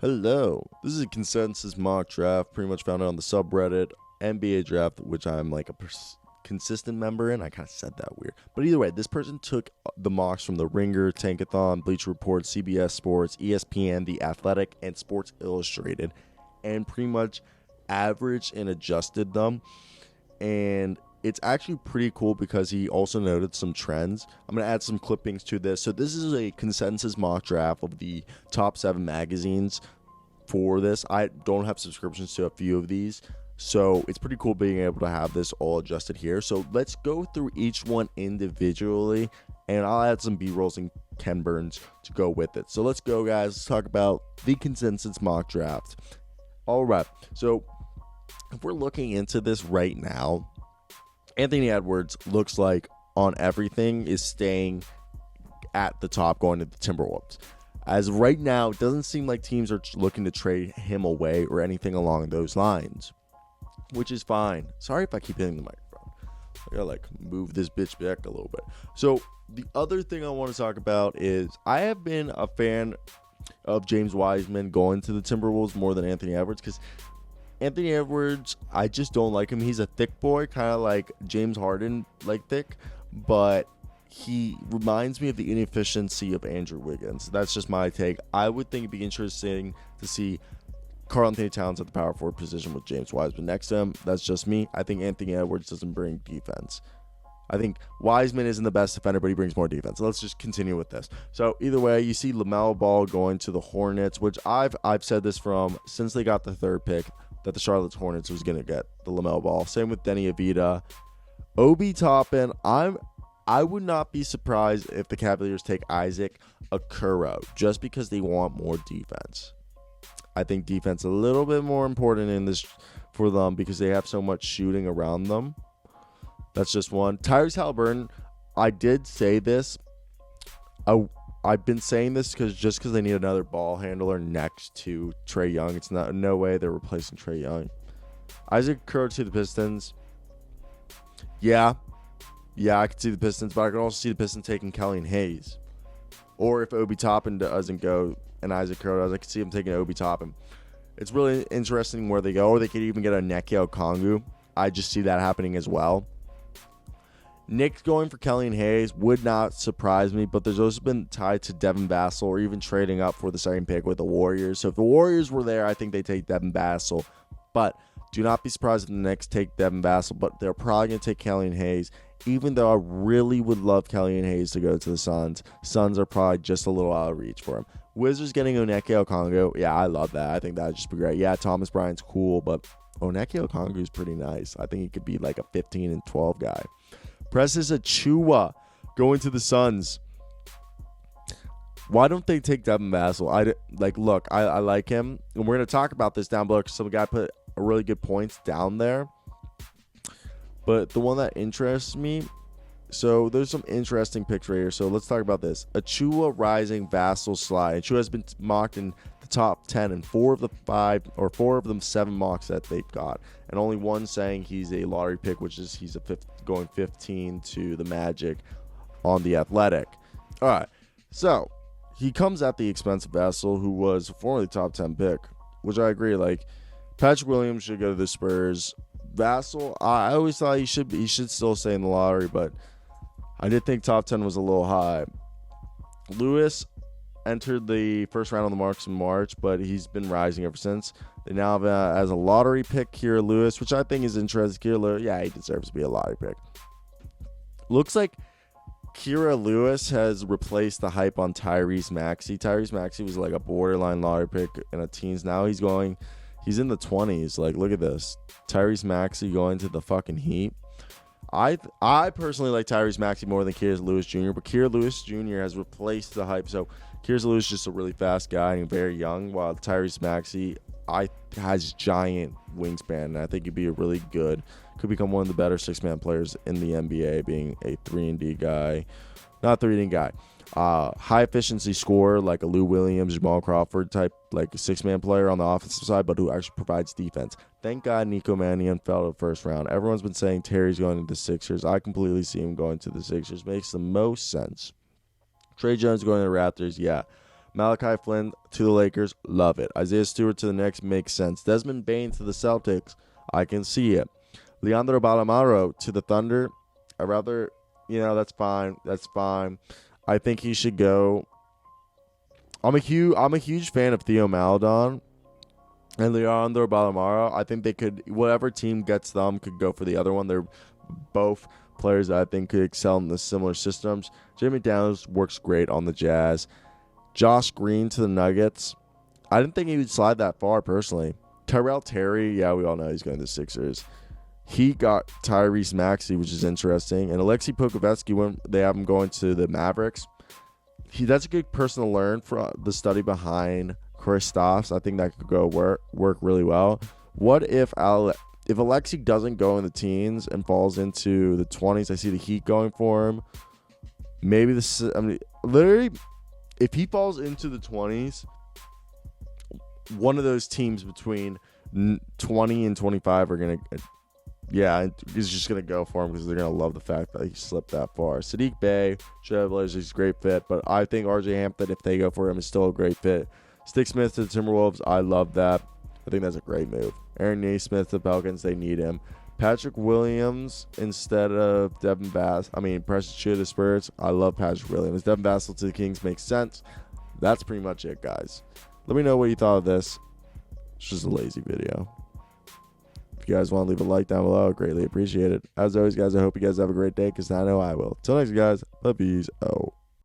Hello. This is a consensus mock draft, pretty much found on the subreddit NBA draft, which I'm like a consistent member in. I kind of said that weird. But either way, this person took the mocks from The Ringer, Tankathon, Bleacher Report, CBS Sports, ESPN, The Athletic, and Sports Illustrated, and pretty much averaged and adjusted them. And it's actually pretty cool because he also noted some trends. I'm going to add some clippings to this. So this is a consensus mock draft of the top 7 magazines for this. I don't have subscriptions to a few of these, so it's pretty cool being able to have this all adjusted here. So let's go through each one individually, and I'll add some B-rolls and Ken Burns to go with it. So let's go, guys. Let's talk about the consensus mock draft. All right, so if we're looking into this right now, Anthony Edwards looks like on everything is staying at the top going to the Timberwolves. As of right now, it doesn't seem like teams are looking to trade him away or anything along those lines, which is fine. Sorry if I keep hitting the microphone. I gotta move this bitch back a little bit. So the other thing I want to talk about is I have been a fan of James Wiseman going to the Timberwolves more than Anthony Edwards, because Anthony Edwards, I just don't like him. He's a thick boy, kind of like James Harden, like thick, but he reminds me of the inefficiency of Andrew Wiggins. That's just my take. I would think it'd be interesting to see Karl-Anthony Towns at the power forward position with James Wiseman next to him. That's just me. I think Anthony Edwards doesn't bring defense. I think Wiseman isn't the best defender, but he brings more defense. So let's just continue with this. So either way, you see LaMelo Ball going to the Hornets, which I've said this from since they got the 3rd pick, that the Charlotte Hornets was going to get the LaMelo Ball. Same with Denny Avita. Obi Toppin, I would not be surprised if the Cavaliers take Isaac Okoro just because they want more defense. I think defense is a little bit more important in this for them because they have so much shooting around them. That's just one. Tyrese Haliburton, I did say this. I've been saying this because they need another ball handler next to Trae Young. It's no way they're replacing Trae Young. Isaac Okoro to the Pistons. Yeah, I could see the Pistons, but I could also see the Pistons taking Killian Hayes. Or if Obi Toppin doesn't go and Isaac Okoro does, I could see him taking Obi Toppin. It's really interesting where they go, or they could even get a Onyeka Okongwu. I just see that happening as well. Knicks going for Killian Hayes would not surprise me, but there's also been tied to Devin Vassell or even trading up for the second pick with the Warriors. So if the Warriors were there, I think they take Devin Vassell. But do not be surprised if the Knicks take Devin Vassell, but they're probably going to take Killian Hayes, even though I really would love Killian Hayes to go to the Suns. Suns are probably just a little out of reach for him. Wizards getting Onyeka Okongwu. Yeah, I love that. I think that would just be great. Yeah, Thomas Bryant's cool, but Onyeka Okongwu is pretty nice. I think he could be like a 15 and 12 guy. Precious Achiuwa going to the Suns. Why don't they take Devin Vassell? I like him, and we're going to talk about this down below because some guy put a really good points down there. But the one that interests me, so there's some interesting picks right here. So let's talk about this. Achiuwa rising, Vassell slide. Achiuwa has been mocked in the top 10 in 4 of them 7 mocks that they've got, and only one saying he's a lottery pick, which is he's going 15 to the Magic on the Athletic. All right, so he comes at the expense of Vassell, who was formerly top 10 pick, which I agree. Like, Patrick Williams should go to the Spurs. Vassell, I always thought he should still stay in the lottery, but I did think top 10 was a little high. Lewis entered the first round on the marks in March, but he's been rising ever since. They now have as a lottery pick Kira Lewis, which I think is interesting. Kira Lewis, yeah, he deserves to be a lottery pick. Looks like Kira Lewis has replaced the hype on Tyrese Maxey. Tyrese Maxey was like a borderline lottery pick in the teens. Now he's in the 20s. Like, look at this. Tyrese Maxey going to the fucking Heat. I personally like Tyrese Maxey more than Kira Lewis Jr., but Kira Lewis Jr. has replaced the hype. So Kira Lewis is just a really fast guy and very young, while Tyrese Maxey has giant wingspan, and I think he'd be could become one of the better 6-man players in the NBA, being a 3-and-D guy. Not 3-and-D guy. High efficiency scorer like a Lou Williams, Jamal Crawford type, like a 6-man player on the offensive side, but who actually provides defense. Thank God Nico Mannion fell to the first round. Everyone's been saying Terry's going to the Sixers. I completely see him going to the Sixers. Makes the most sense. Trey Jones going to the Raptors, yeah. Malachi Flynn to the Lakers, love it. Isaiah Stewart to the Knicks, makes sense. Desmond Bane to the Celtics, I can see it. Leandro Ballamaro to the Thunder, I'd rather, that's fine. That's fine. I think he should go. I'm a huge fan of Theo Maledon and Leandro Ballamaro. I think they could, whatever team gets them could go for the other one. They're both players that I think could excel in the similar systems. Jamie Daniels works great on the Jazz. Josh Green to the Nuggets. I didn't think he would slide that far, personally. Tyrell Terry, yeah, we all know he's going to the Sixers. He got Tyrese Maxey, which is interesting. And Alexei Pokusevski, when they have him going to the Mavericks, that's a good person to learn from the study behind Kristaps. I think that could go work really well. What if Alexei doesn't go in the teens and falls into the 20s? I see the Heat going for him. Maybe literally, if he falls into the 20s, one of those teams between 20 and 25 are going to, is just going to go for him because they're going to love the fact that he slipped that far. Sadiq Bey, Trailblazers, he's a great fit, but I think RJ Hampton, if they go for him, is still a great fit. Stick Smith to the Timberwolves, I love that. I think that's a great move. Aaron Nesmith to the Pelicans, they need him. Patrick Williams instead of Devin Precious to the Spurs. I love Patrick Williams. Devin Vassell to the Kings makes sense. That's pretty much it, guys. Let me know what you thought of this. It's just a lazy video. If you guys want to leave a like down below, I'd greatly appreciate it. As always, guys, I hope you guys have a great day because I know I will. Till next, guys. Puppies out.